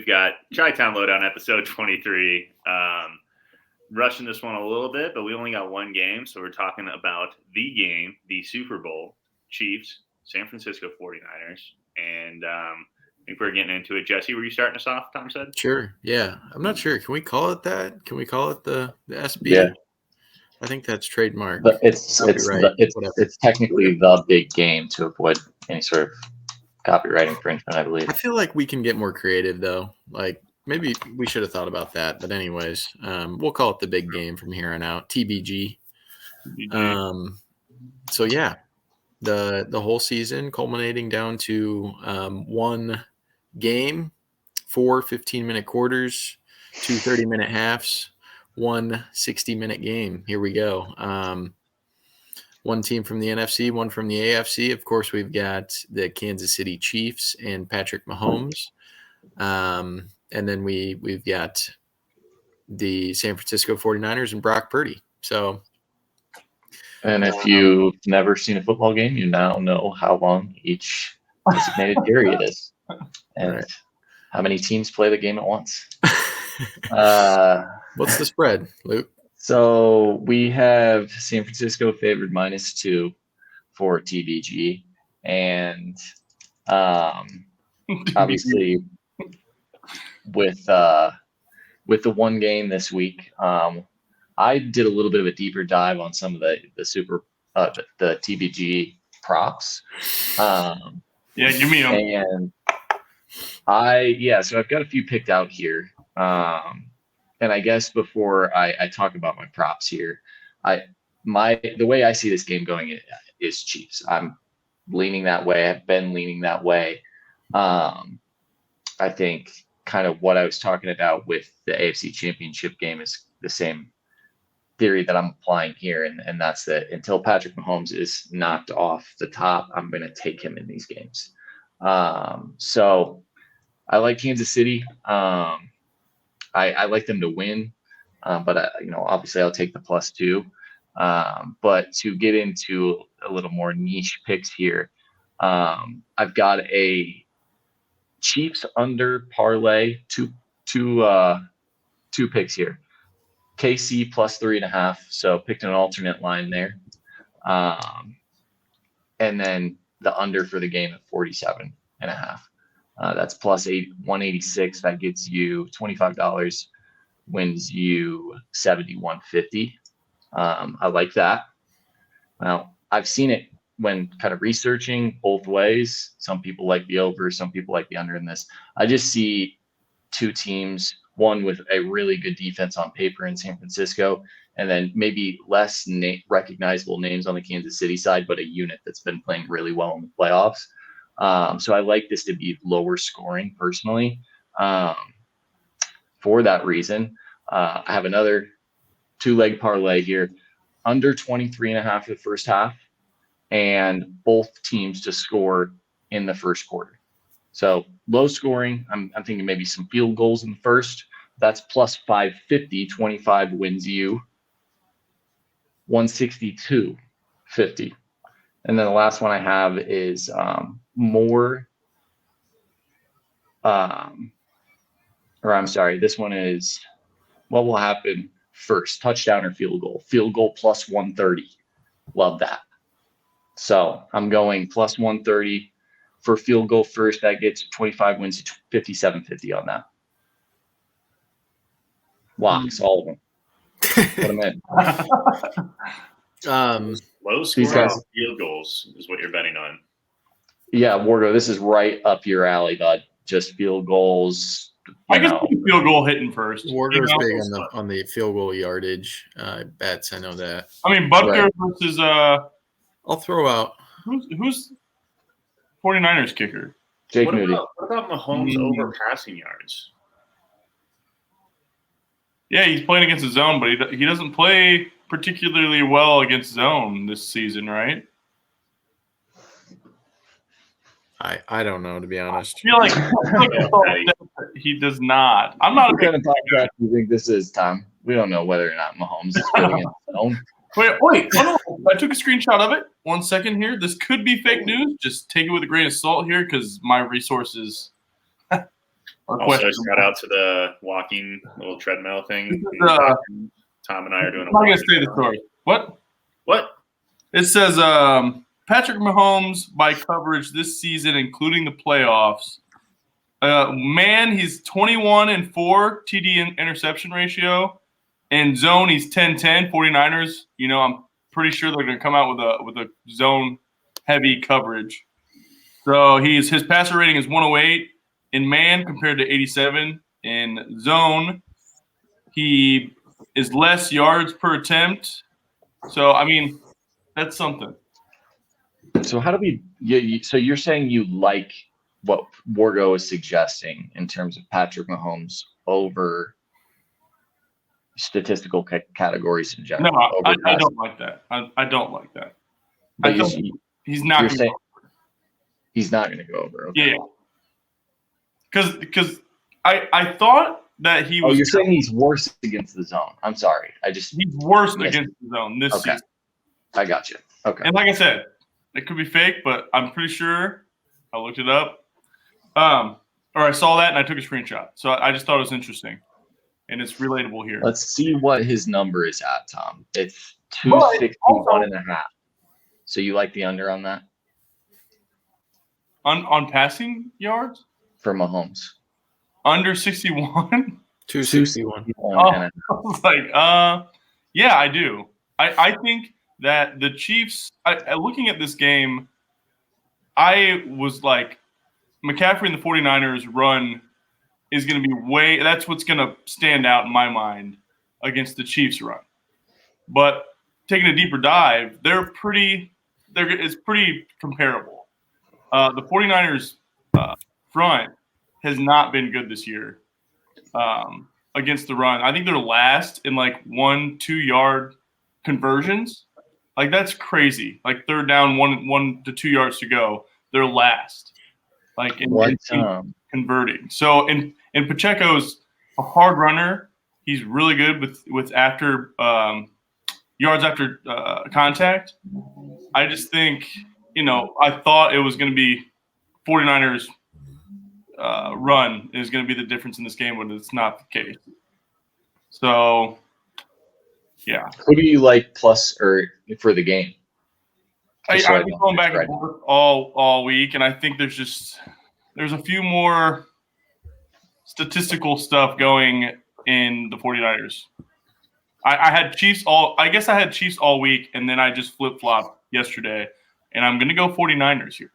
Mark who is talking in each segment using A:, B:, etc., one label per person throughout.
A: we've got Chi-Town Lowdown episode 23. Rushing this one a little bit, but we only got one game, so we're talking about the game, the Super Bowl, Chiefs, San Francisco 49ers, and I think we're getting into it. Jesse, were you starting us off, Tom said?
B: Sure, yeah. I'm not sure. Can we call it that? Can we call it the SB?
C: Yeah.
B: I think that's trademark.
C: But it's technically the big game to avoid any sort of copyright infringement, I believe.
B: I feel like we can get more creative, though. Like, maybe we should have thought about that. But anyways, we'll call it the big game from here on out, TBG. So, yeah, the whole season culminating down to one game, 4 15-minute quarters, 2 30-minute halves, 1 60-minute game. Here we go. One team from the NFC, one from the AFC. Of course, we've got the Kansas City Chiefs and Patrick Mahomes. And then we've got the San Francisco 49ers and Brock Purdy. So,
C: and if you've never seen a football game, you now know how long each designated period is and how many teams play the game at once.
B: What's the spread, Luke?
C: So we have San Francisco favored -2 for TBG. And obviously with the one game this week, I did a little bit of a deeper dive on some of the TBG props.
D: Give me them.
C: And so I've got a few picked out here. And I guess before I talk about my props here, the way I see this game going is Chiefs. I'm leaning that way. I've been leaning that way. I think kind of what I was talking about with the AFC Championship game is the same theory that I'm applying here, and that's that until Patrick Mahomes is knocked off the top, I'm going to take him in these games. So I like Kansas City. I like them to win, but obviously I'll take the +2. But to get into a little more niche picks here, I've got a Chiefs under parlay, two picks here. KC +3.5, so picked an alternate line there, and then the under for the game at 47.5. That's +186. That gets you $25, wins you $71.50. I like that. Now, I've seen it when kind of researching both ways. Some people like the over, some people like the under in this. I just see two teams, one with a really good defense on paper in San Francisco, and then maybe less recognizable names on the Kansas City side, but a unit that's been playing really well in the playoffs. So I like this to be lower scoring personally. For that reason, I have another 2-leg parlay here, under 23.5 for the first half, and both teams to score in the first quarter. So low scoring. I'm thinking maybe some field goals in the first. That's +550. 25 wins you $162.50. And then the last one I have is this one is what will happen first, touchdown or field goal. Field goal +130. Love that. So I'm going +130 for field goal first. That gets 25 wins, 57.50 on that. Locks, all of them. Put them in.
A: Low score field goals is what you're betting on.
C: Yeah, Wargo, this is right up your alley, bud. Just field goals.
D: I guess field goal hitting first.
B: Wargo's big on the field goal yardage bets. I know that.
D: I mean, Butker versus
B: I'll throw out.
D: Who's 49ers kicker?
C: Jake Moody.
A: What about Mahomes over passing yards?
D: Yeah, he's playing against the zone, but he doesn't play particularly well against zone this season, right?
B: I don't know, to be honest.
D: I feel like he does not. I'm not.
C: What kind of podcast do you think this is, Tom? We don't know whether or not Mahomes is good against zone.
D: Wait. Oh, no. I took a screenshot of it. 1 second here. This could be fake news. Just take it with a grain of salt here because my resources are
A: Also,
D: questionable.
A: shout out to the walking little treadmill thing. Tom and I are doing.
D: I'm not gonna say the story. What?
A: What?
D: It says Patrick Mahomes by coverage this season, including the playoffs. He's 21-4 TD interception ratio. In zone, he's 10-10. 49ers, I'm pretty sure they're going to come out with a zone heavy coverage. So his passer rating is 108 in man compared to 87 in zone. He is less yards per attempt. So that's something.
C: So how do we? So you're saying you like what Wargo is suggesting in terms of Patrick Mahomes over statistical categories in general?
D: No, I don't like that. I don't like that.
C: But
D: he's not.
C: You're saying he's not going to go over. Okay.
D: Yeah. Because I thought that he was.
C: Oh, you're saying he's worse against the zone. I'm sorry.
D: He's worse against the zone this season.
C: I got you. Okay.
D: And like I said, it could be fake, but I'm pretty sure I looked it up. Or I saw that and I took a screenshot. So I just thought it was interesting. And it's relatable here.
C: Let's see what his number is at, Tom. It's 261.5. So you like the under on that?
D: On passing yards?
C: For Mahomes.
D: Under 61?
B: 261.
D: I was like, yeah, I do. I think that the Chiefs, looking at this game, I was like, McCaffrey and the 49ers run is going to be that's what's going to stand out in my mind against the Chiefs run. But taking a deeper dive, it's pretty comparable. The 49ers front has not been good this year against the run. I think they're last in 1-2 yard conversions. That's crazy. Third down, 1 to 2 yards to go. They're last. In converting. So and Pacheco's a hard runner. He's really good with after yards after contact. I just think, I thought it was going to be 49ers run is going to be the difference in this game, but it's not the case. So, yeah.
C: Who do you like plus or for the game?
D: I've been going back and forth all week, and I think there's a few more statistical stuff going in the 49ers. I had Chiefs all week, and then I just flip-flopped yesterday, and I'm going to go 49ers here.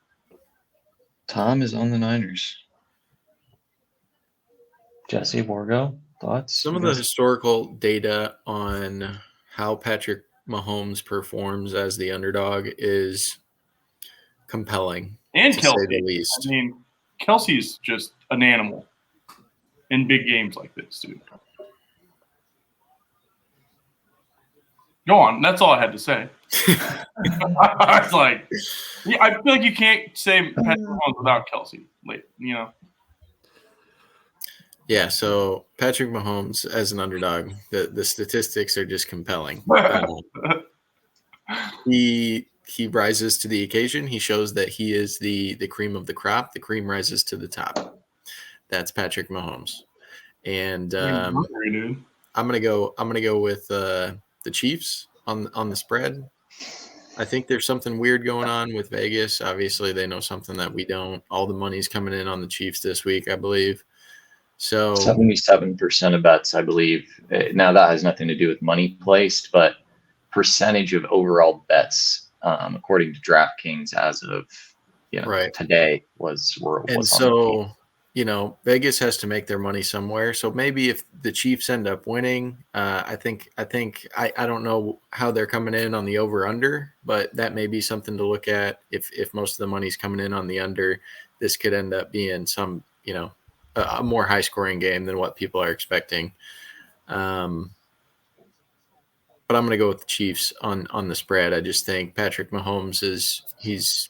C: Tom is on the Niners. Jesse Wargo, thoughts?
B: Some of the historical data on how Patrick Mahomes performs as the underdog is compelling.
D: And
B: to
D: Kelsey.
B: say the least.
D: Kelsey's just an animal in big games like this, dude. Go on. That's all I had to say. I was like, I feel like you can't say Patrick Mahomes without Kelsey.
B: Yeah, so Patrick Mahomes as an underdog, the statistics are just compelling. He rises to the occasion. He shows that he is the cream of the crop. The cream rises to the top. That's Patrick Mahomes. And I'm gonna go with the Chiefs on the spread. I think there's something weird going on with Vegas. Obviously, they know something that we don't. All the money's coming in on the Chiefs this week, I believe. So
C: 77% of bets, I believe. Now that has nothing to do with money placed, but percentage of overall bets, according to DraftKings, as of today was.
B: And so Vegas has to make their money somewhere. So maybe if the Chiefs end up winning, I don't know how they're coming in on the over under, but that may be something to look at. If most of the money's coming in on the under, this could end up being some a more high scoring game than what people are expecting. But I'm going to go with the Chiefs on the spread. I just think Patrick Mahomes he's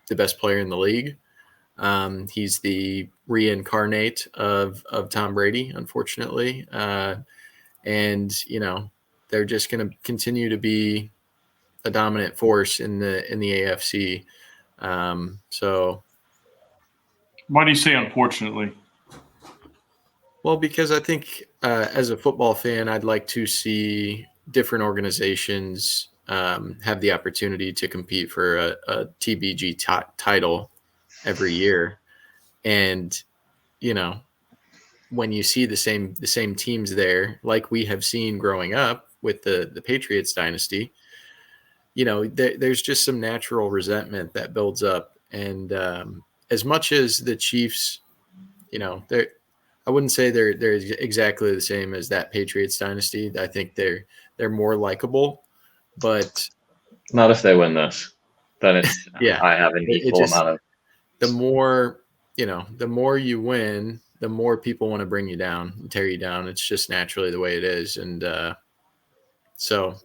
B: the best player in the league. He's the reincarnate of Tom Brady, unfortunately. And they're just going to continue to be a dominant force in the AFC. So
D: why do you say unfortunately?
B: Well, because I think as a football fan, I'd like to see different organizations have the opportunity to compete for a TBG title every year. And, you know, when you see the same teams there, like we have seen growing up with the Patriots dynasty, you know, there's just some natural resentment that builds up. And as much as the Chiefs, you know, I wouldn't say they're exactly the same as that Patriots dynasty. I think they're more likable, but
C: Not if they win this. Then it's
B: yeah,
C: I have an
B: it
C: equal
B: just
C: amount of.
B: the more the more you win, the more people want to bring you down and tear you down. It's just naturally the way it is, and so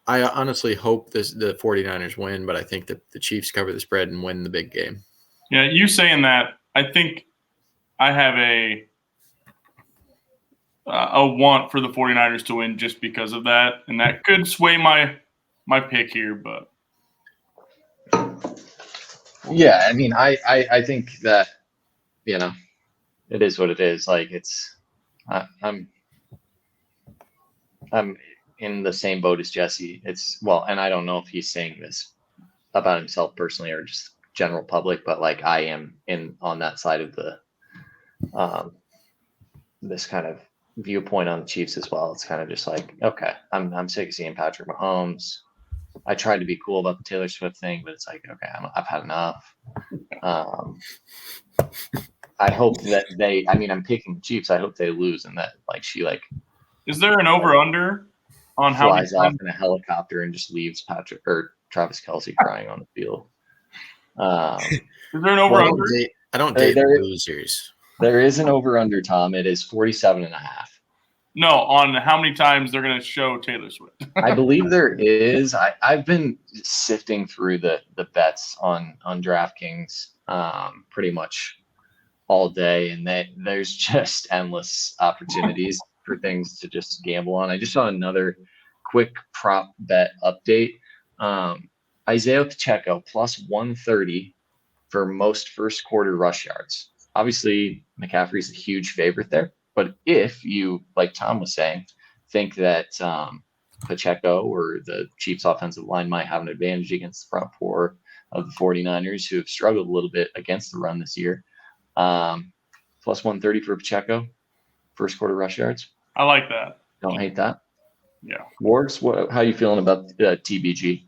B: I honestly hope the 49ers win, but I think that the Chiefs cover the spread and win the big game.
D: Yeah, you saying that, I think I have a want for the 49ers to win just because of that, and that could sway my pick here, but
C: Yeah, I mean, I think that, you know, it is what it is. Like I'm in the same boat as Jesse. It's well, and I don't know if he's saying this about himself personally or just general public, but like I am on that side of the this kind of viewpoint on the Chiefs as well. It's kind of just like, okay, I'm sick of seeing Patrick Mahomes. I tried to be cool about the Taylor Swift thing, but it's like, okay, I've had enough. I hope that I'm picking the Chiefs. I hope they lose and that like she like
D: is there an over-under on how many
C: flies off
D: times?
C: in a helicopter and just leaves Patrick or Travis Kelce crying on the field.
D: Is there an
B: I
D: over-under?
B: don't date
C: There-
B: losers.
C: There is an over under, Tom. It is 47.5.
D: No, on how many times they're going to show Taylor Swift.
C: I believe there is. I've been sifting through the bets on DraftKings pretty much all day, and there's just endless opportunities for things to just gamble on. I just saw another quick prop bet update. Isaiah Pacheco plus 130 for most first quarter rush yards. Obviously, McCaffrey's a huge favorite there. But if you, like Tom was saying, think that Pacheco or the Chiefs offensive line might have an advantage against the front four of the 49ers, who have struggled a little bit against the run this year, plus 130 for Pacheco, first quarter rush yards.
D: I like that.
C: Don't hate that.
D: Yeah.
C: Wargs, how you feeling about TBG?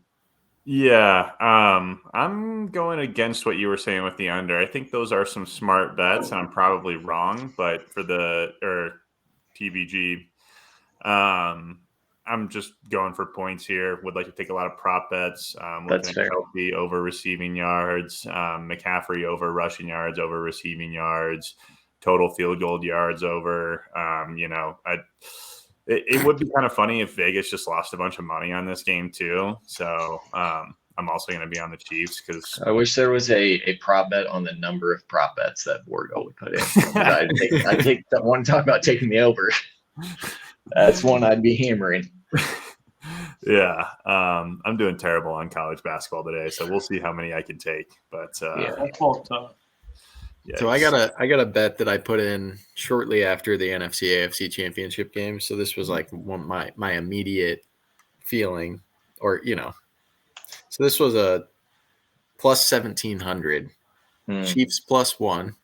E: Yeah, I'm going against what you were saying with the under. I think those are some smart bets, and I'm probably wrong. But for the TBG, I'm just going for points here. Would like to take a lot of prop bets.
C: That's
E: Looking at
C: fair.
E: Kelce over receiving yards, McCaffrey over rushing yards, over receiving yards, total field goal yards over. It would be kind of funny if Vegas just lost a bunch of money on this game too. So I'm also going to be on the Chiefs because
C: I wish there was a prop bet on the number of prop bets that Wargo would put in. I'd take that one talk about taking the over. That's one I'd be hammering.
E: yeah, I'm doing terrible on college basketball today, so we'll see how many I can take. But
C: Yeah.
D: That's all tough.
E: yeah,
B: So I got a bet that I put in shortly after the NFC AFC championship game. So this was like my immediate feeling, or so this was a plus 1,700, Chiefs plus 1,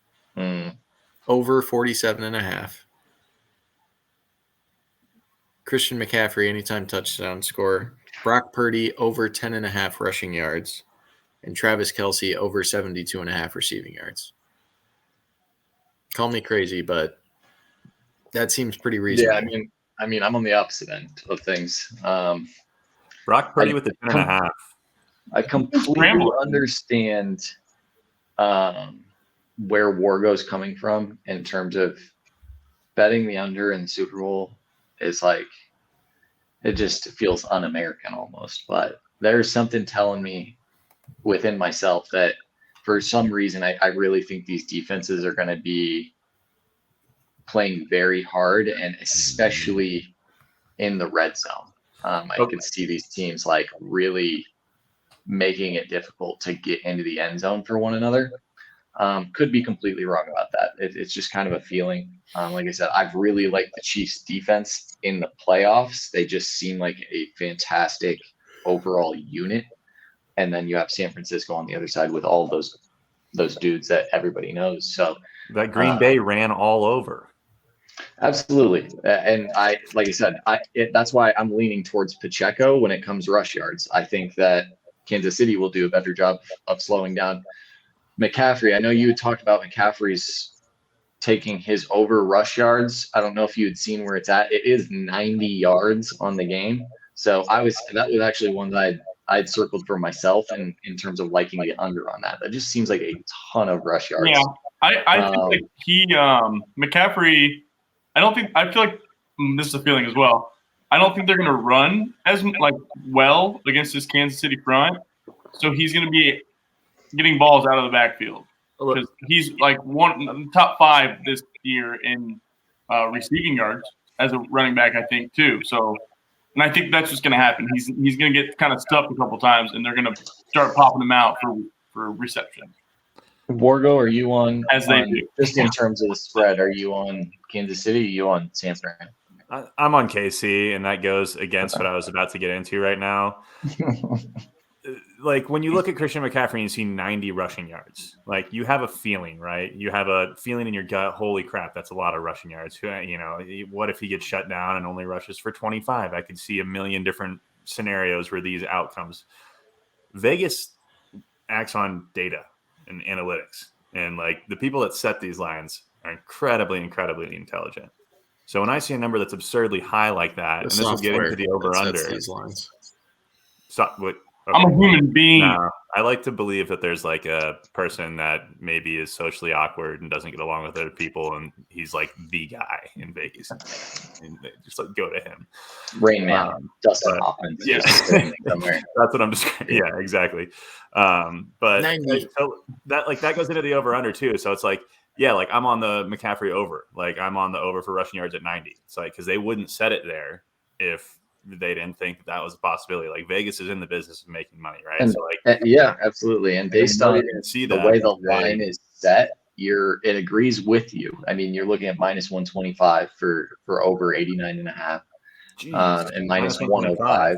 B: over 47.5. Christian McCaffrey anytime touchdown score, Brock Purdy over 10.5 rushing yards, and Travis Kelce over 72.5 receiving yards. Call me crazy, but that seems pretty reasonable.
C: Yeah, I mean, I'm on the opposite end of things.
E: Brock Purdy with the 10.5.
C: I completely understand where Wargo's coming from in terms of betting the under in the Super Bowl is like, it just feels un-American almost. But there's something telling me within myself that for some reason, I really think these defenses are going to be playing very hard, and especially in the red zone. I could see these teams like really making it difficult to get into the end zone for one another. Could be completely wrong about that. It's just kind of a feeling. Like I said, I've really liked the Chiefs' defense in the playoffs. They just seem like a fantastic overall unit. And then you have San Francisco on the other side with all those dudes that everybody knows. So
E: That Green Bay ran all over.
C: absolutely. And like I said, that's why I'm leaning towards Pacheco when it comes rush yards. I think that Kansas City will do a better job of slowing down McCaffrey. I know you had talked about McCaffrey's taking his over rush yards. I don't know if you had seen where it's at. It is 90 yards on the game. So that was actually one that I'd circled for myself in terms of liking the under on that. That just seems like a ton of rush yards.
D: Yeah, I think like McCaffrey. I feel like this is a feeling as well. I don't think they're going to run as well against this Kansas City front. So he's going to be getting balls out of the backfield because he's like top 5 this year in receiving yards as a running back, I think too. So, and I think that's just going to happen. He's going to get kind of stuffed a couple times, and they're going to start popping him out for reception.
C: Borgo, are you on?
D: As they do.
C: Just in terms of the spread, are you on Kansas City? Or are you on San Fran?
E: I'm on KC, and that goes against what I was about to get into right now. Like when you look at Christian McCaffrey and you see 90 rushing yards, like you have a feeling, right? You have a feeling in your gut, holy crap, that's a lot of rushing yards. You know, what if he gets shut down and only rushes for 25? I could see a million different scenarios where these outcomes. Vegas acts on data and analytics, and like the people that set these lines are incredibly intelligent. So when I see a number that's absurdly high like that, and this will get into the over-under.
B: These lines.
E: Okay.
D: I'm a human being.
E: No, I like to believe that there's like a person that maybe is socially awkward and doesn't get along with other people, and he's like the guy in Vegas, and they just like go to him.
C: Rain Man, Dustin Hoffman.
E: Yeah,
C: somewhere.
E: That's what I'm describing. Yeah, exactly. But
B: 90.
E: so that goes into the over/under too. So it's like, yeah, like I'm on the McCaffrey over. Like I'm on the over for rushing yards at 90. It's like because they wouldn't set it there if they didn't think that was a possibility. Like Vegas is in the business of making money, right?
C: And,
E: so like,
C: yeah, absolutely. And based on the way the line is set, it agrees with you. I mean, you're looking at minus 125 for over 89.5, and minus 105,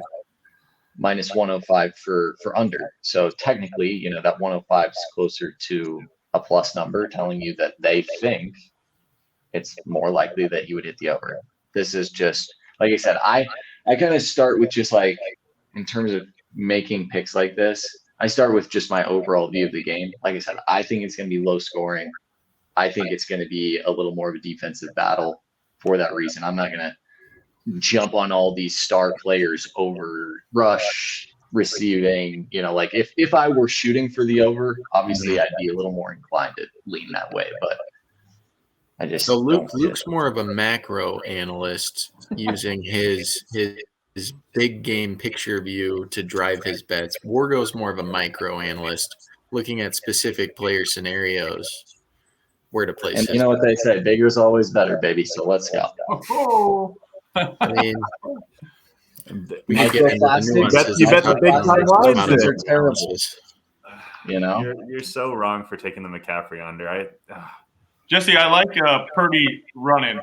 C: minus 105 for under. So technically, you know, that 105 is closer to a plus number, telling you that they think it's more likely that you would hit the over. This is just, like I said, I kind of start with just like, in terms of making picks like this, I start with just my overall view of the game. Like I said, I think it's going to be low scoring. I think it's going to be a little more of a defensive battle for that reason. I'm not going to jump on all these star players over rush, receiving. You know, like if I were shooting for the over, obviously I'd be a little more inclined to lean that way, but I just
B: so Luke's more of a macro analyst using his big game picture view to drive his bets. Borgo's more of a micro analyst looking at specific player scenarios where to place.
C: And you know what they say, bigger is always better, baby. So let's go.
D: Oh.
B: I mean, we
C: could get into the nuances.
E: You bet the big time lines
C: are terrible. You know,
E: you're so wrong for taking the McCaffrey under.
D: Jesse, I like Purdy running.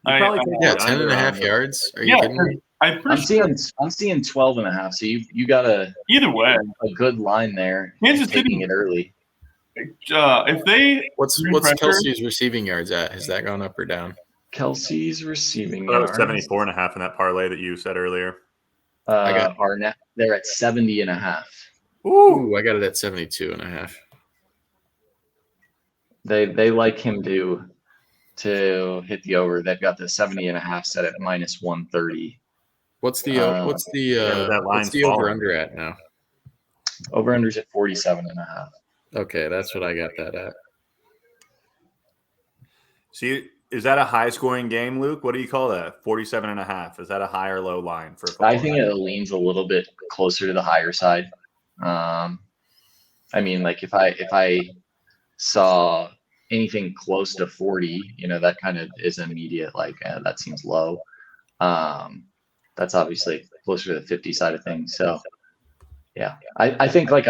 B: 10.5 yards. Are you kidding me?
C: I'm seeing 12.5. So you got a good line there.
D: Kansas
C: taking
D: City
C: it early.
D: If they
B: what's Kelsey's receiving yards at? Has that gone up or down?
C: Kelsey's receiving yards
E: 74.5 in that parlay that you said earlier.
C: I got Arnett. They're at 70.5.
B: Ooh, I got it at 72.5.
C: They like him to hit the over. They've got the 70.5 set at minus 130.
B: What's the over under at now?
C: Over under's at 47.5.
B: Okay, that's what I got that at.
E: See, is that a high scoring game, Luke? What do you call that? 47.5. Is that a high or low line for a football?
C: I think it leans a little bit closer to the higher side. I mean, like if I saw anything close to 40, you know, that kind of is immediate, like that seems low. That's obviously closer to the 50 side of things. So yeah, I think like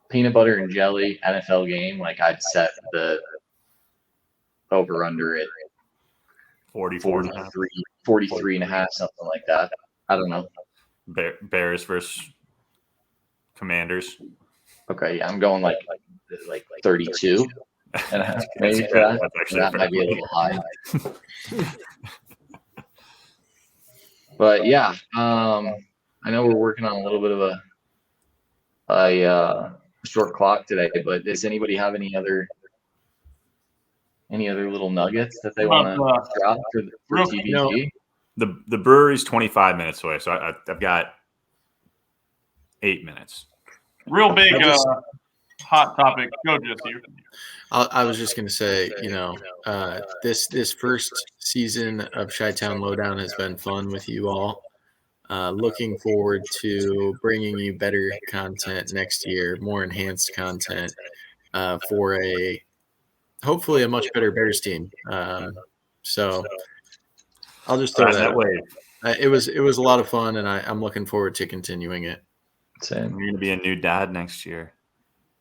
C: peanut butter and jelly NFL game, like I'd set the over under at
E: 44 and a half.
C: 43 and a half, something like that. I don't know.
E: Bears versus Commanders.
C: Okay, yeah, I'm going like 32 and a half. Maybe
E: That's
C: for that.
E: that's actually
C: That
E: a
C: might be a
E: fair
C: little high. But yeah, I know we're working on a little bit of a short clock today, but does anybody have any other little nuggets that they want to drop for
D: real-
C: TBG?
E: The brewery's 25 minutes away, so I've got 8 minutes.
D: Real big hot topic. Go, Jesse.
B: I was just going to say, this first season of Chi-Town Lowdown has been fun with you all. Looking forward to bringing you better content next year, more enhanced content for hopefully a much better Bears team. So I'll just throw that
E: way.
B: It was a lot of fun, and I'm looking forward to continuing it.
C: Same.
E: You're gonna be a new dad next year.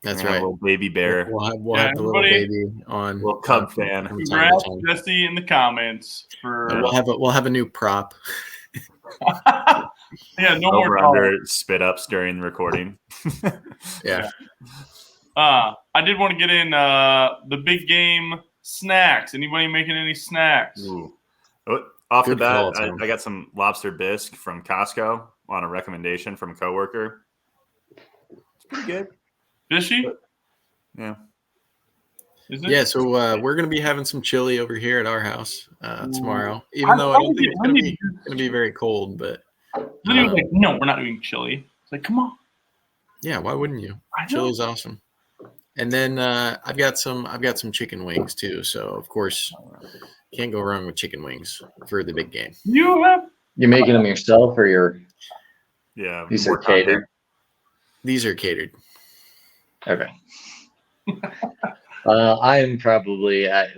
B: That's
E: You're gonna have
B: right.
E: a little baby bear,
B: We'll have the little
D: everybody-
B: baby on.
E: little Cub fan.
B: from time to
D: Congrats,
B: time.
D: Jesse, in the comments for.
B: We'll have a new prop.
D: Yeah, no more
E: Over
D: calls.
E: under spit ups during the recording.
B: Yeah.
D: I did want to get in the big game snacks. Anybody making any snacks?
E: Ooh. Off
B: Good
E: the bat,
B: call, Tim.
E: I got some lobster bisque from Costco on a recommendation from a coworker. It's pretty good.
D: Fishy?
E: Yeah.
D: Is it?
B: Yeah, so we're going to be having some chili over here at our house tomorrow,
D: I-
B: even though I
D: I
B: don't think
D: need-
B: it's
D: I
B: going
D: need-
B: to be very cold. But
D: Then he was like, no, we're not doing chili. It's like, come on.
B: yeah, why wouldn't you?
D: I know.
B: Chili's awesome. And then I've got some chicken wings too. So of course, can't go wrong with chicken wings for the big game.
D: You have
C: You're making them yourself, or
E: Yeah.
C: these
E: more
C: are catered?
B: These are catered.
C: Okay. I am probably at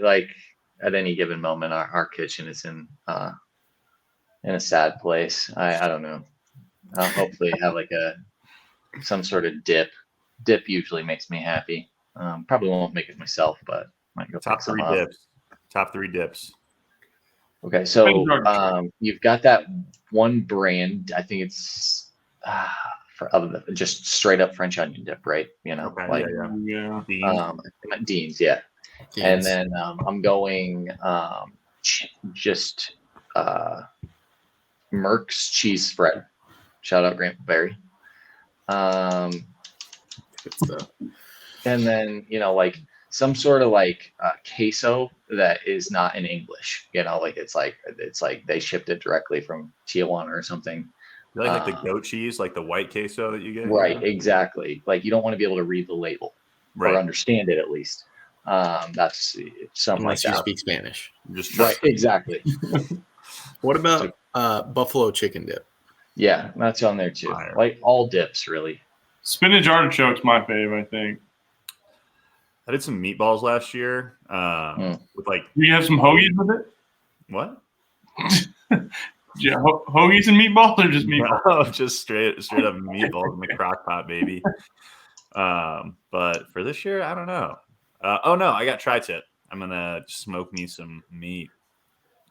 C: any given moment, our kitchen is in a sad place. I don't know. I'll hopefully have some sort of dip. Dip usually makes me happy. Probably won't make it myself, but might go
E: Top
C: pick some
E: three
C: up.
E: dips. Top three dips.
C: Okay, so you've got that one brand. I think it's just straight up French onion dip, right?
E: Okay.
D: yeah.
E: Dean.
C: Dean's, yeah. And then I'm going just Merck's cheese spread. Shout out Grandpa Barry.
B: Good stuff.
C: And then some sort of queso that is not in English. It's like they shipped it directly from Tijuana or something.
E: You like the goat cheese, like the white queso that you get?
C: Right, exactly. Like you don't want to be able to read the label or
E: Right.
C: understand it at least. That's something
B: Unless
C: like
B: you
C: that.
B: speak Spanish.
E: Just
C: Right, exactly.
B: What about buffalo chicken dip?
C: Yeah, that's on there too.
E: Fire.
C: Like all dips, really.
D: Spinach artichoke's my fave, I think.
E: I did some meatballs last year with
D: Do you have some hoagies with it?
E: what?
D: Yeah, hoagies and meatballs or just meatballs?
E: No, just straight up meatballs in the crock pot, baby. But for this year, I don't know. Oh no, I got tri-tip. I'm gonna smoke me some meat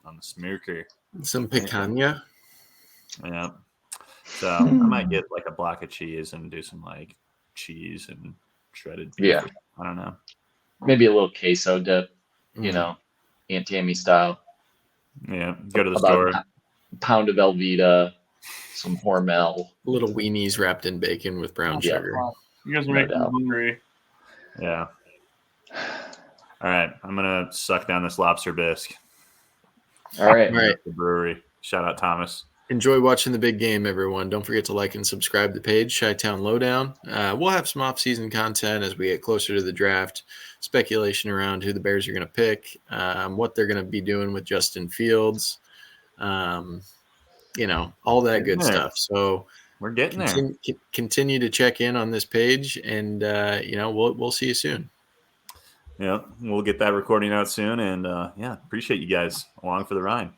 E: on the smoker.
B: Some picanha.
E: Yeah. So I might get like a block of cheese and do some cheese and shredded beef.
C: Yeah.
E: I don't know.
C: Maybe a little queso dip,
B: Mm.
C: Aunt Tammy style.
E: Yeah. Go to the
C: About
E: store.
C: a pound of Velveeta, some Hormel.
B: Little weenies wrapped in bacon with brown
C: Yeah.
B: sugar.
D: You guys are
C: No
D: making me
C: doubt.
D: hungry.
E: Yeah. All right. I'm gonna suck down this lobster bisque.
C: All right.
B: All right.
E: The brewery. Shout out Thomas.
B: Enjoy watching the big game, everyone. Don't forget to like and subscribe to the page, Chi-Town Lowdown. We'll have some off-season content as we get closer to the draft, speculation around who the Bears are going to pick, what they're going to be doing with Justin Fields, all that good
E: Yeah.
B: stuff. So
E: We're getting there.
B: continue to check in on this page, and we'll see you soon.
E: Yeah, we'll get that recording out soon, and appreciate you guys along for the ride.